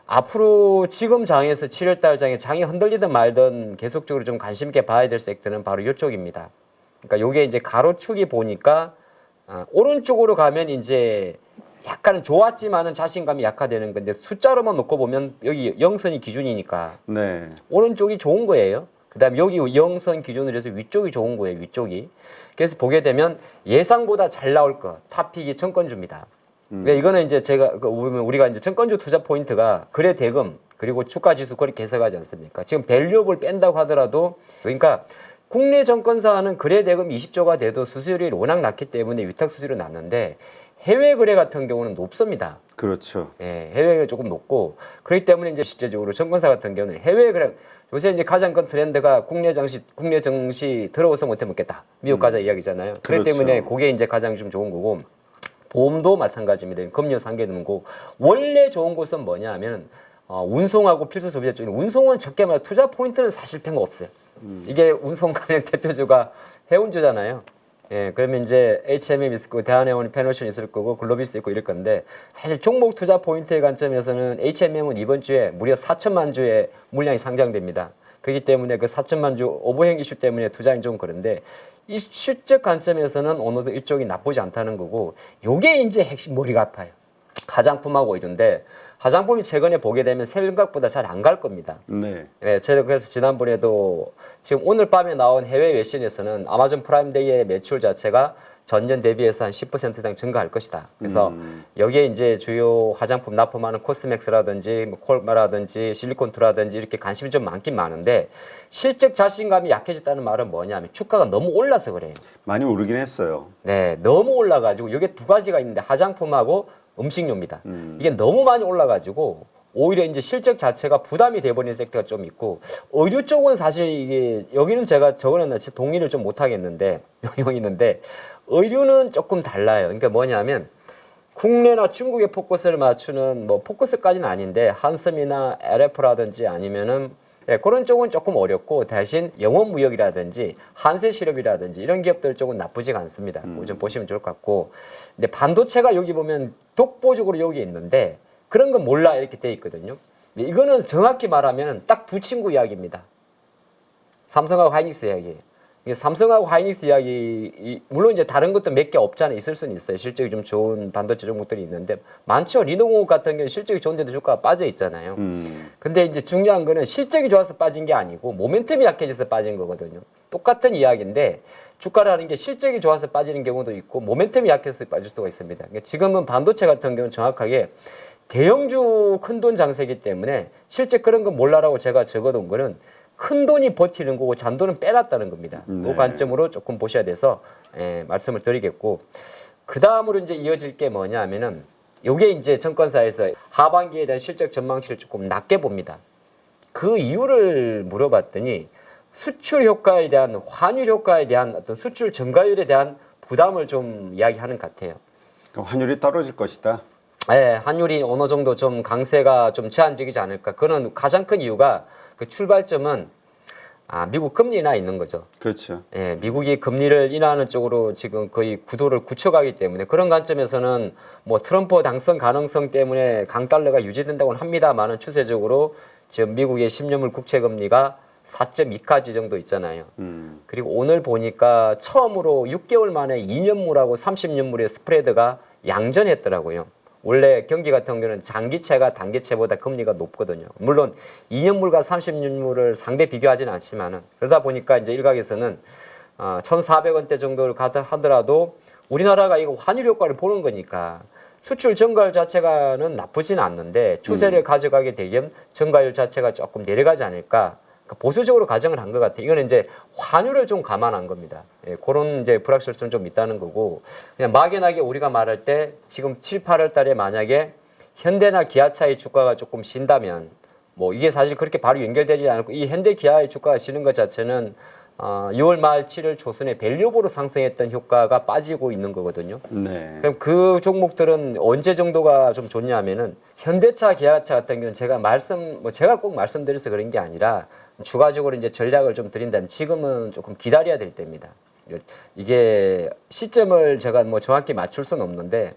앞으로 지금 장에서 7월달 장에 장이 흔들리든 말든 계속적으로 좀 관심 있게 봐야 될 섹터는 바로 이쪽입니다. 그러니까 요게 이제 가로축이 보니까 오른쪽으로 가면 이제 약간은 좋았지만은 자신감이 약화되는 건데 숫자로만 놓고 보면 여기 영선이 기준이니까 네. 오른쪽이 좋은 거예요. 그다음에 여기 영선 기준으로 해서 위쪽이 좋은 거예요. 위쪽이. 그래서 보게 되면 예상보다 잘 나올 것 탑픽이 청건주입니다. 그러니까 이거는 이제 제가 우리가 이제 청건주 투자 포인트가 거래 대금 그리고 주가 지수 그렇게 해석하지 않습니까? 지금 밸류업을 뺀다고 하더라도 그러니까 국내 정권사는 거래 대금 20조가 돼도 수수료율이 워낙 낮기 때문에 위탁 수수료 낮는데 해외 거래 같은 경우는 높습니다. 그렇죠. 예, 해외가 조금 높고 그렇기 때문에 이제 실제적으로 정권사 같은 경우는 해외 거래 요새 이제 가장 큰 트렌드가 국내 정시 들어오서 못해 먹겠다. 미국 가자 이야기잖아요. 그렇기 그렇죠. 때문에 그게 이제 가장 좀 좋은 거고 보험도 마찬가지입니다. 금융 상계등고 원래 좋은 곳은 뭐냐하면 운송하고 필수 소비자 쪽에 운송은 적게 말해 투자 포인트는 사실 별거 없어요. 이게 운송 관련 대표주가 해운주잖아요. 예, 그러면 이제 HMM 있을 거고 대한해운 페노션 있을 거고 글로비스 있고 이럴 건데 사실 종목 투자 포인트의 관점에서는 HMM은 이번 주에 무려 4천만 주의 물량이 상장됩니다. 그렇기 때문에 그 4천만 주 오버행 이슈 때문에 투자는 좀 그런데 이슈적 관점에서는 어느 정도 이쪽이 나쁘지 않다는 거고 요게 이제 핵심 머리가 아파요. 화장품하고 이런데 화장품이 최근에 보게 되면 생각보다 잘 안 갈 겁니다. 네. 네, 제가 그래서 지난번에도 지금 오늘 밤에 나온 해외 외신에서는 아마존 프라임데이의 매출 자체가 전년 대비해서 한 10% 이상 증가할 것이다. 그래서 여기에 이제 주요 화장품 납품하는 코스맥스라든지 뭐 콜마라든지 실리콘투라든지 이렇게 관심이 좀 많긴 많은데 실적 자신감이 약해졌다는 말은 뭐냐면 주가가 너무 올라서 그래요. 많이 오르긴 했어요. 네, 너무 올라가지고 이게 두 가지가 있는데 화장품하고 음식료입니다. 이게 너무 많이 올라가지고 오히려 이제 실적 자체가 부담이 돼버리는 섹터가 좀 있고 의류 쪽은 사실 이게 여기는 제가 저거는 동의를 좀 못하겠는데 영향이 있는데 의류는 조금 달라요. 그러니까 뭐냐면 국내나 중국에 포커스를 맞추는 뭐 포커스까지는 아닌데 한섬이나 LF라든지 아니면은 네, 그런 쪽은 조금 어렵고 대신 영원무역이라든지 한세실업이라든지 이런 기업들 쪽은 나쁘지가 않습니다. 좀 보시면 좋을 것 같고 근데 반도체가 여기 보면 독보적으로 여기 있는데 그런 건 몰라 이렇게 돼 있거든요. 근데 이거는 정확히 말하면 딱 두 친구 이야기입니다. 삼성하고 하이닉스 이야기예요. 이게 삼성하고 하이닉스 이야기 물론 이제 다른 것도 몇 개 없잖아요. 있을 수는 있어요. 실적이 좀 좋은 반도체 종목들이 있는데 많죠. 리노공업 같은 경우는 실적이 좋은데도 주가가 빠져 있잖아요. 근데 이제 중요한 거는 실적이 좋아서 빠진 게 아니고 모멘텀이 약해져서 빠진 거거든요. 똑같은 이야기인데 주가라는 게 실적이 좋아서 빠지는 경우도 있고 모멘텀이 약해서 빠질 수가 있습니다. 그러니까 지금은 반도체 같은 경우는 정확하게 대형주 큰돈 장세이기 때문에 실제 그런 건 몰라라고 제가 적어둔 거는 큰 돈이 버티는 거고 잔돈은 빼놨다는 겁니다. 네. 그 관점으로 조금 보셔야 돼서 말씀을 드리겠고 그 다음으로 이제 이어질 게 뭐냐 하면은 요게 이제 증권사에서 하반기에 대한 실적 전망치를 조금 낮게 봅니다. 그 이유를 물어봤더니 수출 효과에 대한 환율 효과에 대한 어떤 수출 증가율에 대한 부담을 좀 이야기하는 것 같아요. 환율이 떨어질 것이다. 네, 환율이 어느 정도 좀 강세가 좀 제한적이지 않을까. 그는 가장 큰 이유가 그 출발점은 미국 금리 인하 있는 거죠. 그렇죠. 예, 미국이 금리를 인하하는 쪽으로 지금 거의 구도를 굳혀가기 때문에 그런 관점에서는 뭐 트럼프 당선 가능성 때문에 강달러가 유지된다고는 합니다만은 추세적으로 지금 미국의 10년물 국채 금리가 4.2까지 정도 있잖아요. 그리고 오늘 보니까 처음으로 6개월 만에 2년물하고 30년물의 스프레드가 양전했더라고요. 원래 경기 같은 경우는 장기채가 단기채보다 금리가 높거든요. 물론 2년물과 30년물을 상대 비교하지는 않지만은 그러다 보니까 이제 일각에서는 1,400원대 정도를 하더라도 우리나라가 이거 환율 효과를 보는 거니까 수출 증가율 자체가는 나쁘진 않는데 추세를 가져가게 되면 증가율 자체가 조금 내려가지 않을까. 그러니까 보수적으로 가정을 한 것 같아요. 이거는 이제 환율을 좀 감안한 겁니다. 예, 그런 이제 불확실성은 좀 있다는 거고 그냥 막연하게 우리가 말할 때 지금 7, 8월 달에 만약에 현대나 기아차의 주가가 조금 신다면 뭐 이게 사실 그렇게 바로 연결되지 않고 이 현대 기아의 주가가 쉬는 것 자체는 6월 말 7월 초순에 밸류업으로 상승했던 효과가 빠지고 있는 거거든요. 네. 그럼 그 종목들은 언제 정도가 좀 좋냐면은 현대차, 기아차 같은 경우는 제가 꼭 말씀드려서 그런 게 아니라 추가적으로 이제 전략을 좀 드린다면 지금은 조금 기다려야 될 때입니다. 이게 시점을 제가 뭐 정확히 맞출 수는 없는데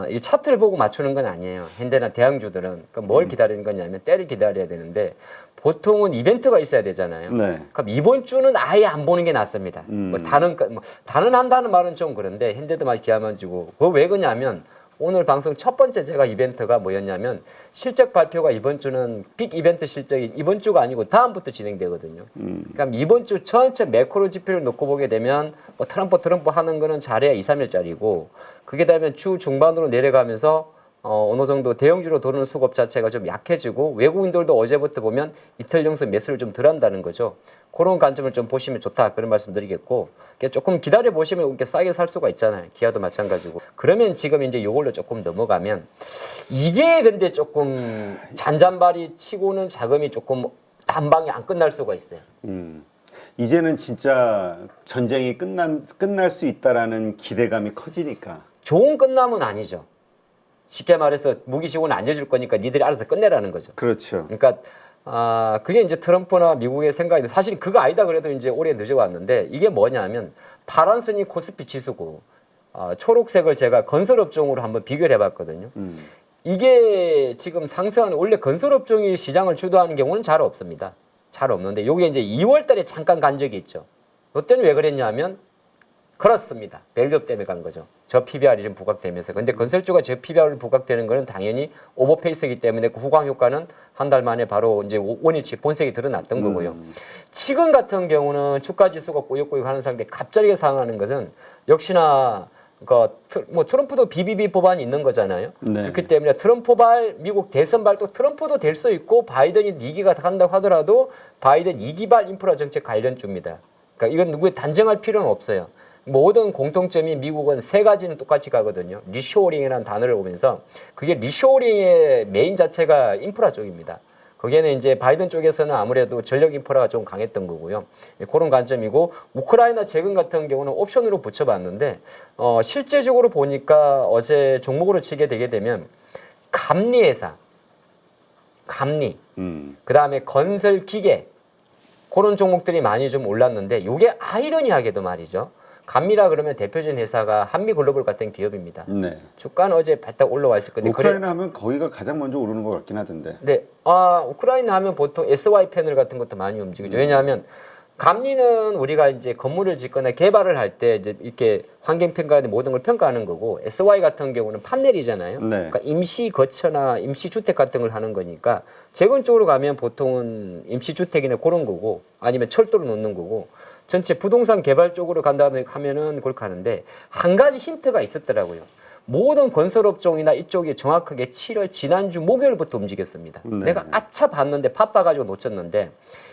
이 차트를 보고 맞추는 건 아니에요. 현대나 대형주들은 뭘 기다리는 거냐면 때를 기다려야 되는데 보통은 이벤트가 있어야 되잖아요. 네. 그럼 이번 주는 아예 안 보는 게 낫습니다. 뭐 다는 한다는 말은 좀 그런데 현대도 많이 기하만 주고 그거 왜 그러냐면 오늘 방송 첫 번째 제가 이벤트가 뭐였냐면 실적 발표가 이번 주는 빅 이벤트 실적이 이번 주가 아니고 다음부터 진행되거든요. 그러니까 이번 주 전체 매크로 지표를 놓고 보게 되면 뭐 트럼프 하는 거는 잘해야 2, 3일짜리고 그게 되면 주 중반으로 내려가면서 어느 정도 대형주로 도는 수급 자체가 좀 약해지고 외국인들도 어제부터 보면 이틀 연속 매수를 좀 덜 한다는 거죠. 그런 관점을 좀 보시면 좋다 그런 말씀 드리겠고 조금 기다려 보시면 이렇게 싸게 살 수가 있잖아요. 기아도 마찬가지고. 그러면 지금 이제 요걸로 조금 넘어가면 이게 근데 조금 잔잔바리 치고는 자금이 조금 단방에 안 끝날 수가 있어요. 이제는 진짜 전쟁이 끝날 수 있다라는 기대감이 커지니까. 좋은 끝남은 아니죠. 쉽게 말해서 무기시고는 안 줘줄 거니까 니들이 알아서 끝내라는 거죠. 그렇죠. 그러니까 그게 이제 트럼프나 미국의 생각인데 사실 그거 아니다 그래도 이제 오래 늦어왔는데 이게 뭐냐면 파란선이 코스피 지수고 초록색을 제가 건설업종으로 한번 비교를 해봤거든요. 이게 지금 상승하는 원래 건설업종이 시장을 주도하는 경우는 잘 없습니다. 잘 없는데 이게 이제 2월달에 잠깐 간 적이 있죠. 그때는 왜 그랬냐면 그렇습니다. 밸류업 때문에 간 거죠. 저 PBR이 좀 부각되면서. 근데 건설주가 저 PBR을 부각되는 거는 당연히 오버페이스이기 때문에 그 후광 효과는 한 달 만에 바로 이제 원위치 본색이 드러났던 거고요. 지금 같은 경우는 주가 지수가 꼬역꼬역 하는 상태 갑자기 상하는 것은 역시나 뭐 트럼프도 BBB 법안이 있는 거잖아요. 네. 그렇기 때문에 트럼프발 미국 대선발 또 트럼프도 될 수 있고 바이든이 2기가 간다고 하더라도 바이든 2기발 인프라 정책 관련주입니다. 그러니까 이건 누구에 단정할 필요는 없어요. 모든 공통점이 미국은 세 가지는 똑같이 가거든요. 리쇼어링이라는 단어를 보면서 그게 리쇼어링의 메인 자체가 인프라 쪽입니다. 거기에는 이제 바이든 쪽에서는 아무래도 전력 인프라가 좀 강했던 거고요. 그런 관점이고 우크라이나 재건 같은 경우는 옵션으로 붙여봤는데 실제적으로 보니까 어제 종목으로 치게 되게 되면 감리 회사, 그다음에 건설 기계 그런 종목들이 많이 좀 올랐는데 이게 아이러니하게도 말이죠. 감미라 그러면 대표적인 회사가 한미글로벌 같은 기업입니다. 네. 주가는 어제 발딱 올라와 있을 건데 우크라이나 하면 거기가 가장 먼저 오르는 것 같긴 하던데. 네, 우크라이나 하면 보통 SY 패널 같은 것도 많이 움직이죠. 왜냐하면 감리는 우리가 이제 건물을 짓거나 개발을 할 때 이제 이렇게 환경 평가나 모든 걸 평가하는 거고 SY 같은 경우는 판넬이잖아요. 네. 그러니까 임시 거처나 임시 주택 같은 걸 하는 거니까 재건 쪽으로 가면 보통은 임시 주택이나 그런 거고 아니면 철도를 놓는 거고. 전체 부동산 개발 쪽으로 간다면 하면은 그렇게 하는데 한 가지 힌트가 있었더라고요. 모든 건설업종이나 이쪽이 정확하게 7월 지난주 목요일부터 움직였습니다. 네. 내가 아차 봤는데 바빠가지고 놓쳤는데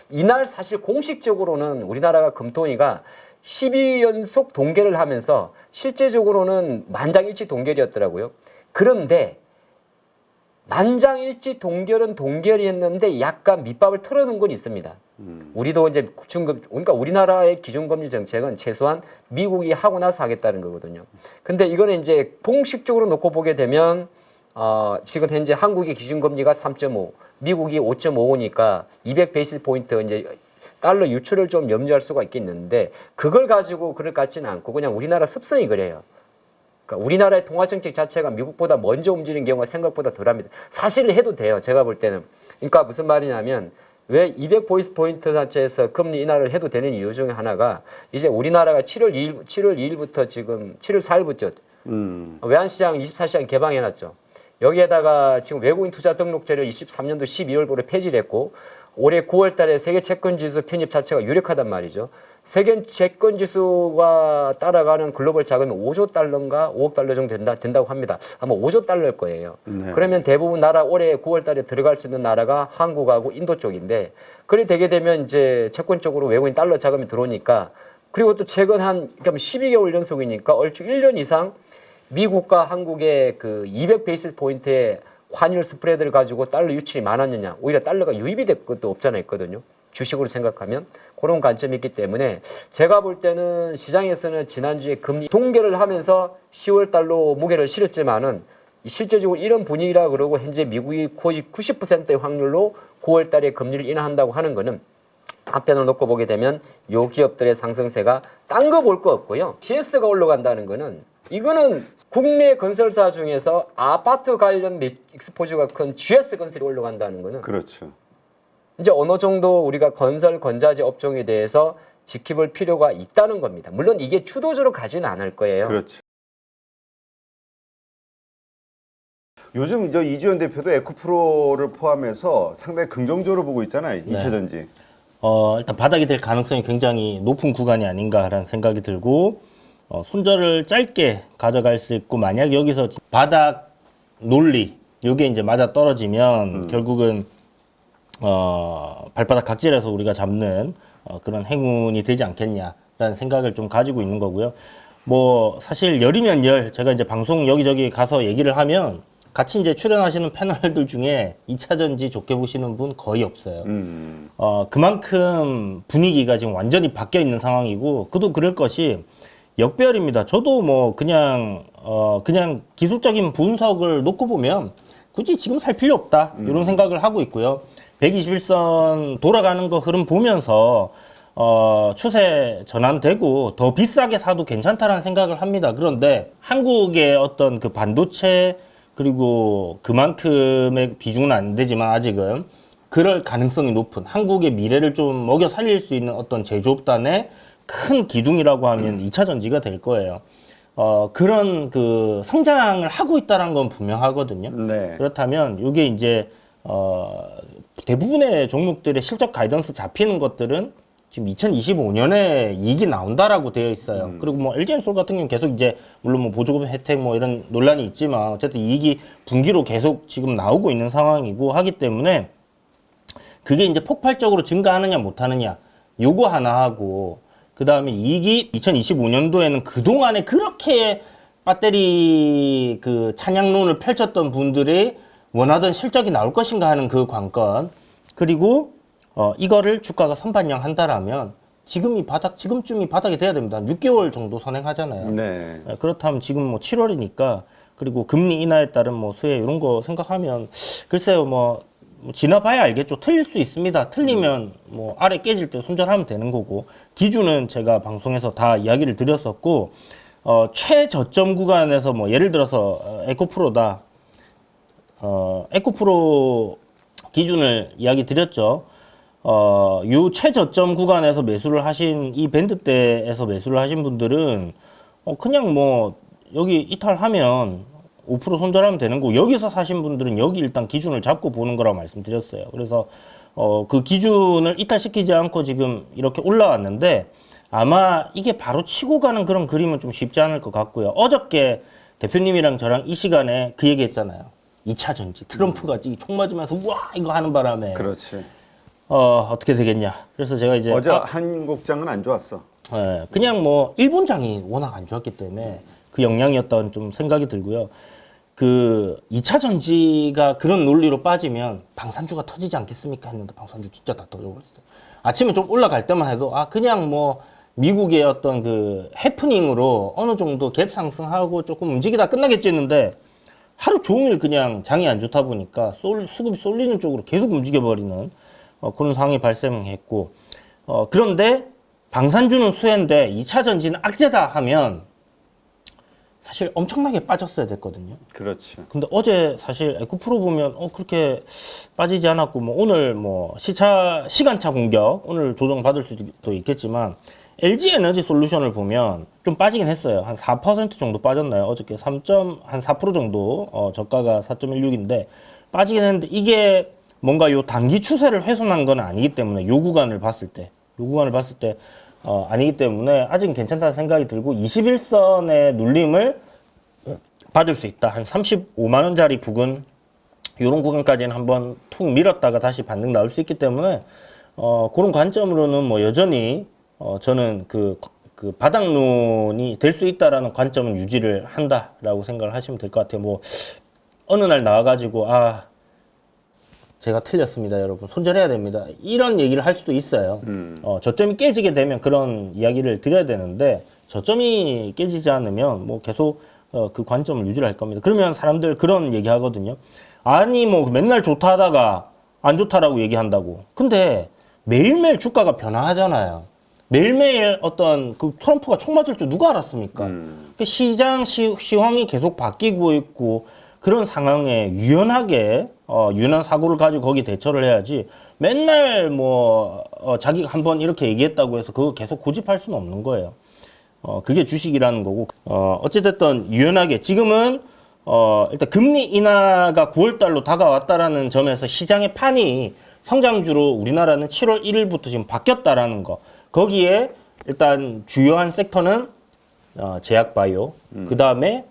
이날 사실 공식적으로는 우리나라가 금통위가 12연속 동결을 하면서 실제적으로는 만장일치 동결이었더라고요. 그런데 만장일치 동결은 동결이었는데 약간 밑밥을 털어놓은 건 있습니다. 우리도 이제 그러니까 우리나라의 기준금리 정책은 최소한 미국이 하고 나서 하겠다는 거거든요. 근데 이거는 이제 공식적으로 놓고 보게 되면 지금 현재 한국의 기준금리가 3.5, 미국이 5.55니까 200베이스 포인트 이제 달러 유출을 좀 염려할 수가 있겠는데 그걸 가지고 그럴 것 같지는 않고 그냥 우리나라 습성이 그래요. 그러니까 우리나라의 통화정책 자체가 미국보다 먼저 움직이는 경우가 생각보다 덜합니다. 사실은 해도 돼요. 제가 볼 때는. 그러니까 무슨 말이냐면 왜 200베이스 포인트 자체에서 금리 인하를 해도 되는 이유 중에 하나가 이제 우리나라가 7월 2일부터 지금 7월 4일부터 외환시장 24시간 개방해놨죠. 여기에다가 지금 외국인 투자 등록제를 23년도 12월부로 폐지를 했고 올해 9월 달에 세계 채권지수 편입 자체가 유력하단 말이죠. 세계 채권지수가 따라가는 글로벌 자금이 5조 달러인가 5억 달러 정도 된다고 합니다. 아마 5조 달러일 거예요. 네. 그러면 대부분 나라 올해 9월 달에 들어갈 수 있는 나라가 한국하고 인도 쪽인데 그리 되게 되면 이제 채권 쪽으로 외국인 달러 자금이 들어오니까 그리고 또 최근 한 그러니까 12개월 연속이니까 얼추 1년 이상 미국과 한국의 그 200베이스 포인트의 환율 스프레드를 가지고 달러 유출이 많았느냐 오히려 달러가 유입이 될 것도 없잖아 있거든요. 주식으로 생각하면 그런 관점이 있기 때문에 제가 볼 때는 시장에서는 지난주에 금리 동결을 하면서 10월 달로 무게를 실었지만은 실제적으로 이런 분위기라 그러고 현재 미국이 거의 90%의 확률로 9월 달에 금리를 인하한다고 하는 거는 한편으로 놓고 보게 되면 요 기업들의 상승세가 딴 거 볼 거 없고요. GS가 올라간다는 거는 이거는 국내 건설사 중에서 아파트 관련 익스포저가 큰 GS 건설이 올라간다는 거는 그렇죠. 이제 어느 정도 우리가 건설 건자재 업종에 대해서 지켜볼 필요가 있다는 겁니다. 물론 이게 주도적으로 가지는 않을 거예요. 그렇죠. 요즘 저 이주연 대표도 에코프로를 포함해서 상당히 긍정적으로 보고 있잖아요. 2차 전지. 일단 바닥이 될 가능성이 굉장히 높은 구간이 아닌가라는 생각이 들고 손절을 짧게 가져갈 수 있고 만약 여기서 바닥 논리 요게 이제 맞아 떨어지면 결국은 발바닥 각질에서 우리가 잡는 그런 행운이 되지 않겠냐라는 생각을 좀 가지고 있는 거고요. 뭐 사실 열이면 열 제가 이제 방송 여기저기 가서 얘기를 하면 같이 이제 출연하시는 패널들 중에 2차 전지 좋게 보시는 분 거의 없어요. 그만큼 분위기가 지금 완전히 바뀌어 있는 상황이고 그도 그럴 것이 역배열입니다. 저도 뭐 그냥 기술적인 분석을 놓고 보면 굳이 지금 살 필요 없다 이런 생각을 하고 있고요. 121선 돌아가는 거 흐름 보면서 추세 전환되고 더 비싸게 사도 괜찮다라는 생각을 합니다. 그런데 한국의 어떤 그 반도체 그리고 그만큼의 비중은 안 되지만 아직은 그럴 가능성이 높은 한국의 미래를 좀 먹여 살릴 수 있는 어떤 제조업단의 큰 기둥이라고 하면 2차 전지가 될 거예요. 그런 그 성장을 하고 있다는 건 분명하거든요. 네. 그렇다면 이게 이제 대부분의 종목들의 실적 가이던스 잡히는 것들은 지금 2025년에 이익이 나온다라고 되어 있어요. 그리고 뭐 LG엔솔 같은 경우는 계속 이제 물론 뭐 보조금 혜택 뭐 이런 논란이 있지만 어쨌든 이익이 분기로 계속 지금 나오고 있는 상황이고 하기 때문에 그게 이제 폭발적으로 증가하느냐 못하느냐 요거 하나 하고 그 다음에 이익이 2025년도에는 그동안에 그렇게 배터리 그 찬양론을 펼쳤던 분들이 원하던 실적이 나올 것인가 하는 그 관건 그리고 이거를 주가가 선반영한다라면 지금쯤이 바닥이 돼야 됩니다. 6개월 정도 선행하잖아요. 네. 그렇다면 지금 뭐 7월이니까 그리고 금리 인하에 따른 뭐 수혜 이런 거 생각하면 글쎄요 뭐 지나봐야 알겠죠. 틀릴 수 있습니다. 틀리면 뭐 아래 깨질 때 손절하면 되는 거고 기준은 제가 방송에서 다 이야기를 드렸었고 최저점 구간에서 뭐 예를 들어서 에코프로다. 에코프로 기준을 이야기 드렸죠. 요 최저점 구간에서 매수를 하신 이 밴드대에서 매수를 하신 분들은 그냥 뭐 여기 이탈하면 5% 손절하면 되는 거고 여기서 사신 분들은 여기 일단 기준을 잡고 보는 거라고 말씀드렸어요. 그래서 그 기준을 이탈시키지 않고 지금 이렇게 올라왔는데 아마 이게 바로 치고 가는 그런 그림은 좀 쉽지 않을 것 같고요. 어저께 대표님이랑 저랑 이 시간에 그 얘기 했잖아요. 2차 전지 트럼프가 총 맞으면서 와 이거 하는 바람에 그렇지. 어떻게 되겠냐. 그래서 제가 이제 어제 한국장은 안 좋았어. 그냥 뭐 일본장이 워낙 안 좋았기 때문에 그 영향이었다는 좀 생각이 들고요. 그 2차 전지가 그런 논리로 빠지면 방산주가 터지지 않겠습니까 했는데 방산주 진짜 다 터져버렸어요. 아침에 좀 올라갈 때만 해도 그냥 뭐 미국의 어떤 그 해프닝으로 어느 정도 갭 상승하고 조금 움직이다 끝나겠지 했는데 하루 종일 그냥 장이 안 좋다 보니까 수급이 쏠리는 쪽으로 계속 움직여버리는 그런 상황이 발생했고 그런데 방산주는 수혜인데 2차 전지는 악재다 하면 사실 엄청나게 빠졌어야 됐거든요. 그렇죠. 근데 어제 사실 에코프로 보면 그렇게 빠지지 않았고 뭐 오늘 뭐 시간차 공격 오늘 조정 받을 수도 있겠지만 LG 에너지 솔루션을 보면 좀 빠지긴 했어요. 한 4% 정도 빠졌나요? 어저께 3.4% 정도 저가가 4.16인데 빠지긴 했는데 이게 뭔가 요 단기 추세를 훼손한 건 아니기 때문에 요 구간을 봤을 때 아니기 때문에 아직은 괜찮다는 생각이 들고 21선의 눌림을 받을 수 있다. 한 35만 원짜리 부근 요런 구간까지는 한번 툭 밀었다가 다시 반등 나올 수 있기 때문에 그런 관점으로는 뭐 여전히 저는 그 바닥론이 될 수 있다라는 관점은 유지를 한다라고 생각을 하시면 될 것 같아요. 뭐 어느 날 나와가지고 제가 틀렸습니다, 여러분. 손절해야 됩니다. 이런 얘기를 할 수도 있어요. 저점이 깨지게 되면 그런 이야기를 드려야 되는데 저점이 깨지지 않으면 뭐 계속 그 관점을 유지를 할 겁니다. 그러면 사람들 그런 얘기 하거든요. 아니 뭐 맨날 좋다 하다가 안 좋다라고 얘기한다고. 근데 매일매일 주가가 변화하잖아요. 매일매일 어떤 그 트럼프가 총 맞을 줄 누가 알았습니까? 그 시장 시황이 계속 바뀌고 있고 그런 상황에 유연하게 유연한 사고를 가지고 거기 대처를 해야지 맨날 뭐 자기가 한번 이렇게 얘기했다고 해서 그거 계속 고집할 수는 없는 거예요. 그게 주식이라는 거고 어찌됐든 유연하게 지금은 일단 금리 인하가 9월 달로 다가왔다라는 점에서 시장의 판이 성장주로 우리나라는 7월 1일부터 지금 바뀌었다라는 거. 거기에 일단 주요한 섹터는 제약바이오, 그 다음에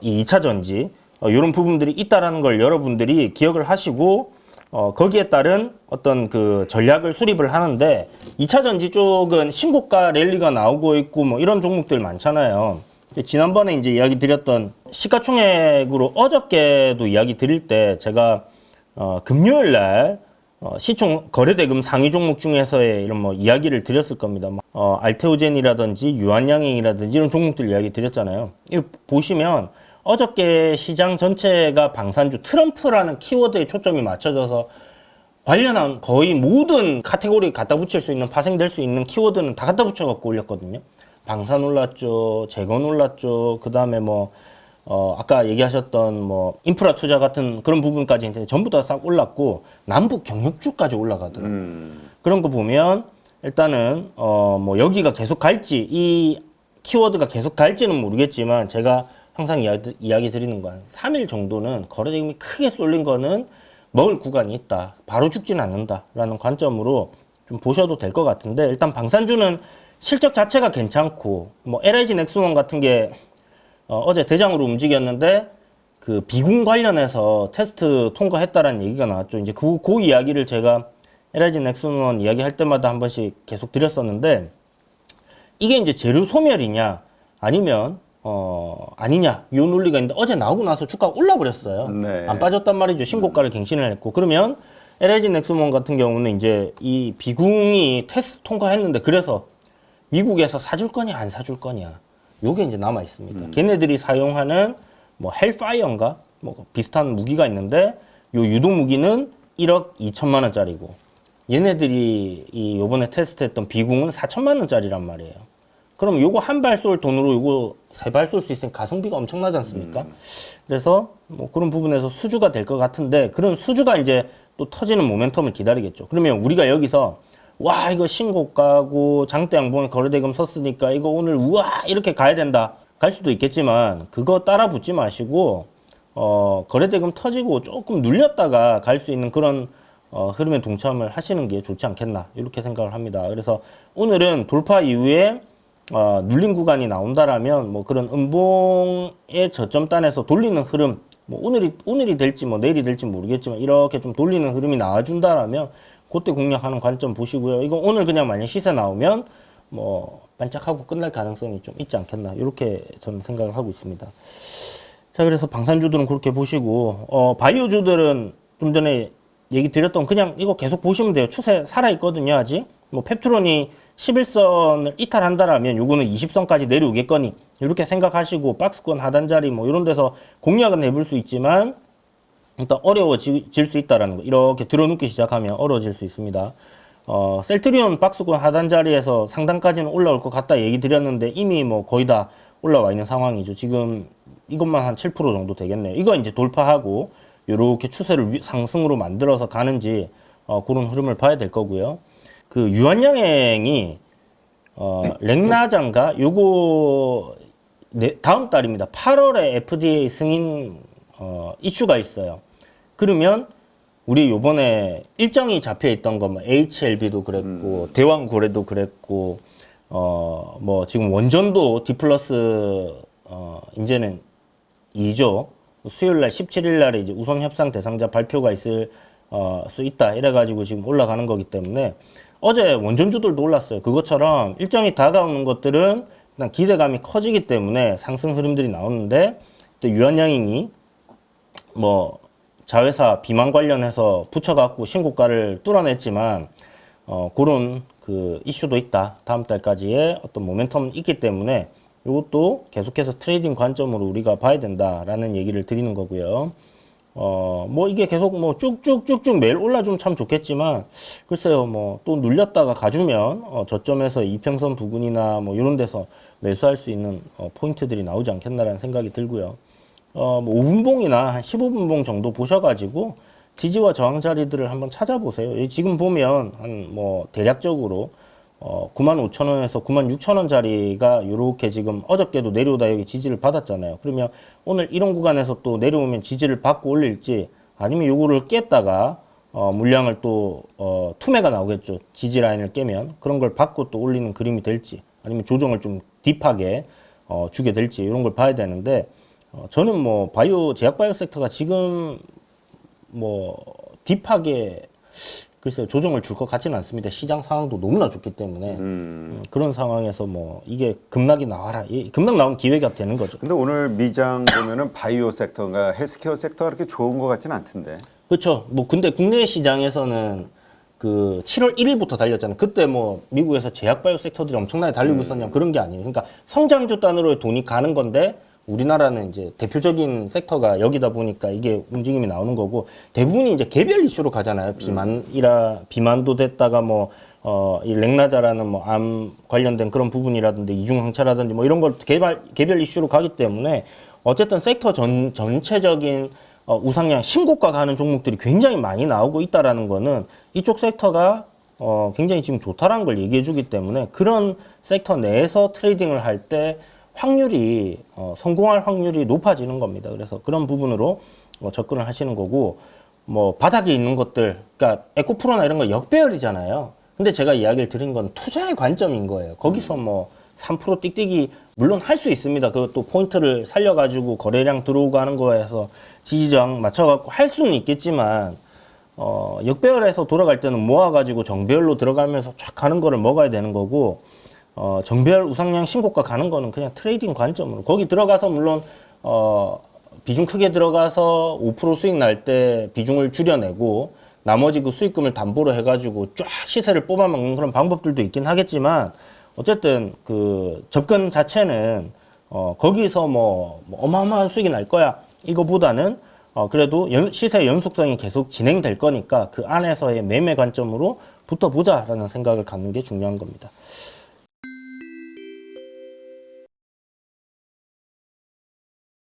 이 2차 전지 이런 부분들이 있다라는 걸 여러분들이 기억을 하시고 거기에 따른 어떤 그 전략을 수립을 하는데 2차 전지 쪽은 신고가 랠리가 나오고 있고 뭐 이런 종목들 많잖아요. 지난번에 이제 이야기 드렸던 시가총액으로 어저께도 이야기 드릴 때 제가 금요일 날 시총 거래대금 상위 종목 중에서의 이런 뭐 이야기를 드렸을 겁니다. 알테오젠이라든지 유한양행이라든지 이런 종목들 이야기 드렸잖아요. 이거 보시면 어저께 시장 전체가 방산주 트럼프라는 키워드에 초점이 맞춰져서 관련한 거의 모든 카테고리 갖다 붙일 수 있는 파생될 수 있는 키워드는 다 갖다 붙여 갖고 올렸거든요. 방산 올랐죠, 재건 올랐죠, 그 다음에 뭐 아까 얘기하셨던 뭐 인프라 투자 같은 그런 부분까지 이제 전부 다 싹 올랐고 남북 경협주까지 올라가더라고요. 그런 거 보면 일단은 뭐 여기가 계속 갈지 이 키워드가 계속 갈지는 모르겠지만 제가 항상 이야기 드리는 건 3일 정도는 거래대금이 크게 쏠린 거는 먹을 구간이 있다. 바로 죽지는 않는다라는 관점으로 좀 보셔도 될 것 같은데 일단 방산주는 실적 자체가 괜찮고 뭐 LIG 넥스원 같은 게 어제 대장으로 움직였는데 그 비군 관련해서 테스트 통과했다라는 얘기가 나왔죠. 이제 그 이야기를 제가 LIG 넥스원 이야기할 때마다 한 번씩 계속 드렸었는데 이게 이제 재료 소멸이냐 아니면 아니냐 요 논리가 있는데 어제 나오고 나서 주가가 올라버렸어요. 네. 안 빠졌단 말이죠. 신고가를 갱신을 했고 그러면 LIG 넥스원 같은 경우는 이제 이 비궁이 테스트 통과했는데 그래서 미국에서 사줄 거냐 안 사줄 거냐 요게 이제 남아 있습니다. 걔네들이 사용하는 뭐 헬파이어인가 뭐 비슷한 무기가 있는데 요 유도 무기는 1억 2천만 원짜리고 얘네들이 이 요번에 테스트했던 비궁은 4천만 원짜리란 말이에요. 그럼 요거 한 발 쏠 돈으로 요거 세 발 쏠 수 있으니까 가성비가 엄청나지 않습니까? 그래서 뭐 그런 부분에서 수주가 될 것 같은데 그런 수주가 이제 또 터지는 모멘텀을 기다리겠죠. 그러면 우리가 여기서 와 이거 신고가고 장대 양봉에 거래대금 섰으니까 이거 오늘 우와 이렇게 가야 된다 갈 수도 있겠지만 그거 따라 붙지 마시고 거래대금 터지고 조금 눌렸다가 갈 수 있는 그런 흐름에 동참을 하시는 게 좋지 않겠나 이렇게 생각을 합니다. 그래서 오늘은 돌파 이후에 눌린 구간이 나온다라면 뭐 그런 음봉의 저점단에서 돌리는 흐름 뭐 오늘이 될지 뭐 내일이 될지 모르겠지만 이렇게 좀 돌리는 흐름이 나와준다라면 그때 공략하는 관점 보시고요. 이거 오늘 그냥 만약 시세 나오면 뭐 반짝하고 끝날 가능성이 좀 있지 않겠나 이렇게 저는 생각을 하고 있습니다. 자 그래서 방산주들은 그렇게 보시고 바이오주들은 좀 전에 얘기 드렸던 그냥 이거 계속 보시면 돼요. 추세 살아있거든요 아직. 뭐 펩트론이 11선을 이탈한다라면 요거는 20선까지 내려오겠거니 이렇게 생각하시고 박스권 하단 자리 뭐 이런 데서 공략은 해볼 수 있지만 일단 어려워질 수 있다라는 거 이렇게 들어눕기 시작하면 어려워질 수 있습니다. 셀트리온 박스권 하단 자리에서 상단까지는 올라올 것 같다 얘기 드렸는데 이미 뭐 거의 다 올라와 있는 상황이죠. 지금 이것만 한 7% 정도 되겠네요. 이거 이제 돌파하고 이렇게 추세를 상승으로 만들어서 가는지 그런 흐름을 봐야 될 거고요. 그 유한양행이 렉나장가 요거 다음 달입니다. 8월에 FDA 승인 이슈가 있어요. 그러면 우리 요번에 일정이 잡혀 있던 거 뭐 HLB도 그랬고 대왕고래도 그랬고 뭐 지금 원전도 D 플러스 이제는 2죠. 수요일 날 17일 날에 이제 우선 협상 대상자 발표가 있을 수 있다. 이래 가지고 지금 올라가는 거기 때문에 어제 원전주들도 올랐어요. 그것처럼 일정이 다가오는 것들은 일단 기대감이 커지기 때문에 상승 흐름들이 나오는데 또 유한양행이 뭐 자회사 비만 관련해서 붙여갖고 신고가를 뚫어냈지만 그런 그 이슈도 있다. 다음 달까지의 어떤 모멘텀이 있기 때문에 이것도 계속해서 트레이딩 관점으로 우리가 봐야 된다라는 얘기를 드리는 거고요. 뭐 이게 계속 뭐 쭉쭉쭉쭉 매일 올라주면 참 좋겠지만, 글쎄요, 뭐 또 눌렸다가 가주면, 저점에서 이평선 부근이나 뭐 이런 데서 매수할 수 있는 포인트들이 나오지 않겠나라는 생각이 들고요. 뭐 5분봉이나 한 15분봉 정도 보셔가지고 지지와 저항 자리들을 한번 찾아보세요. 지금 보면 한 뭐 대략적으로 95,000원에서 96,000원 자리가 이렇게 지금 어저께도 내려오다 여기 지지를 받았잖아요. 그러면 오늘 이런 구간에서 또 내려오면 지지를 받고 올릴지, 아니면 요거를 깼다가 물량을 또 투매가 나오겠죠. 지지 라인을 깨면 그런 걸 받고 또 올리는 그림이 될지, 아니면 조정을 좀 딥하게 주게 될지, 이런 걸 봐야 되는데, 저는 뭐 바이오 제약 바이오 섹터가 지금 뭐 딥하게 글쎄요, 조정을 줄 것 같지는 않습니다. 시장 상황도 너무나 좋기 때문에 그런 상황에서 뭐 이게 급락이 나와라, 급락 나오면 기회가 되는 거죠. 근데 오늘 미장 보면은 바이오 섹터가 헬스케어 섹터가 그렇게 좋은 것 같지는 않던데. 그렇죠. 뭐 근데 국내 시장에서는 그 7월 1일부터 달렸잖아요. 그때 뭐 미국에서 제약 바이오 섹터들이 엄청나게 달리고 있었냐, 그런 게 아니에요. 그러니까 성장주 단으로의 돈이 가는 건데, 우리나라는 이제 대표적인 섹터가 여기다 보니까 이게 움직임이 나오는 거고, 대부분이 이제 개별 이슈로 가잖아요. 비만도 됐다가 뭐 이 렉나자라는 뭐 암 관련된 그런 부분이라든지 이중항체라든지 뭐 이런 걸 개별 이슈로 가기 때문에, 어쨌든 섹터 전체적인 우상향 신고가 가는 종목들이 굉장히 많이 나오고 있다라는 거는 이쪽 섹터가 굉장히 지금 좋다라는 걸 얘기해 주기 때문에, 그런 섹터 내에서 트레이딩을 할 때 확률이 성공할 확률이 높아지는 겁니다. 그래서 그런 부분으로 접근을 하시는 거고, 뭐 바닥에 있는 것들, 그러니까 에코프로나 이런 거 역배열이잖아요. 근데 제가 이야기를 드린 건 투자의 관점인 거예요. 거기서 뭐 3% 띡띡이 물론 할 수 있습니다. 그것도 포인트를 살려가지고 거래량 들어오고 하는 거에서 지지저항 맞춰갖고 할 수는 있겠지만, 역배열에서 돌아갈 때는 모아가지고 정배열로 들어가면서 쫙 가는 거를 먹어야 되는 거고, 정배열 우상향 신고가 가는 거는 그냥 트레이딩 관점으로, 거기 들어가서 물론 비중 크게 들어가서 5% 수익 날 때 비중을 줄여내고, 나머지 그 수익금을 담보로 해가지고 쫙 시세를 뽑아먹는 그런 방법들도 있긴 하겠지만, 어쨌든 그 접근 자체는 거기서 뭐 어마어마한 수익이 날 거야 이거보다는 그래도 시세 연속성이 계속 진행될 거니까 그 안에서의 매매 관점으로 붙어보자라는 생각을 갖는 게 중요한 겁니다.